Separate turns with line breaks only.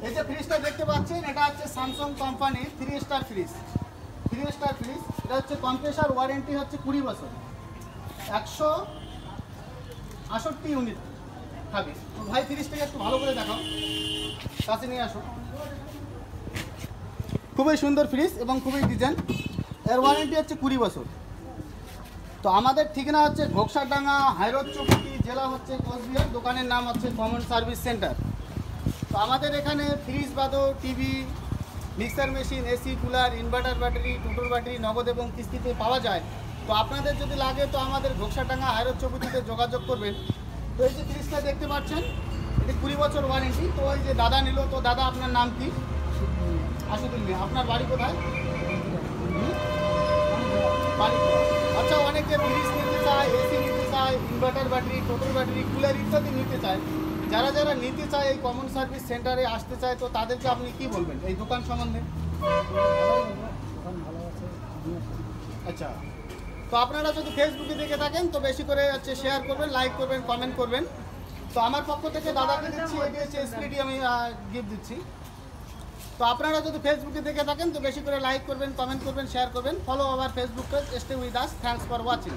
এই যে ফ্রিজটা দেখতে পাচ্ছেন, এটা হচ্ছে স্যামসাং কোম্পানির 3 স্টার ফ্রিজ। 3 স্টার ফ্রিজ, এটা হচ্ছে কম্প্রেসার ওয়ারেন্টি হচ্ছে 20 বছর, 168 ইউনিট খাবে। তো ভাই ফ্রিজটাকে একটু ভালো করে দেখাও, কাছে নিয়ে আসো। খুবই সুন্দর ফ্রিজ এবং খুবই ডিজাইন, এর ওয়ারেন্টি হচ্ছে 20 বছর। তো আমাদের ঠিকানা হচ্ছে ঘোকসাডাঙ্গা, হাইরোড চৌকি, জেলা হচ্ছে কোচবিহার, দোকানের নাম হচ্ছে কমন সার্ভিস সেন্টার। তো আমাদের এখানে ফ্রিজ বাদও TV, mixer machine, AC, cooler, inverter battery, টোটোর ব্যাটারি নগদ এবং কিস্তিতে পাওয়া যায়। তো আপনাদের যদি লাগে তো আমাদের ঘোকসাডাঙ্গা হাইরোড চৌকিতে যোগাযোগ করবেন। তো এই যে ফ্রিজটা দেখতে পাচ্ছেন, এটি 20 বছর ওয়ারেন্টি। তো ওই যে দাদা নিল, তো দাদা আপনার নাম কি? আশুদুল মিয়া। আপনার বাড়ি কোথায়? বাড়ি। আচ্ছা, অনেকে ফ্রিজ নিতে চায়, এসি নিতে চায়, ইনভার্টার ব্যাটারি, টোটোর ব্যাটারি, কুলার ইত্যাদি নিতে চায়। যারা যারা নিতে চায়, এই কমন সার্ভিস সেন্টারে আসতে চায়, তো তাদেরকে আপনি কি বলবেন এই দোকান সম্বন্ধে? আচ্ছা, তো আপনারা যদি ফেসবুকে দেখে থাকেন তো বেশি করে হচ্ছে শেয়ার করবেন, লাইক করবেন, কমেন্ট করবেন। তো আমার পক্ষ থেকে দাদাকে দিচ্ছি, এটি হচ্ছে এসপিডি আমি গিফট দিচ্ছি। তো আপনারা যদি ফেসবুকে দেখে থাকেন তো বেশি করে লাইক করবেন, কমেন্ট করবেন, শেয়ার করবেন। Follow our Facebook page, stay with us. Thanks for watching.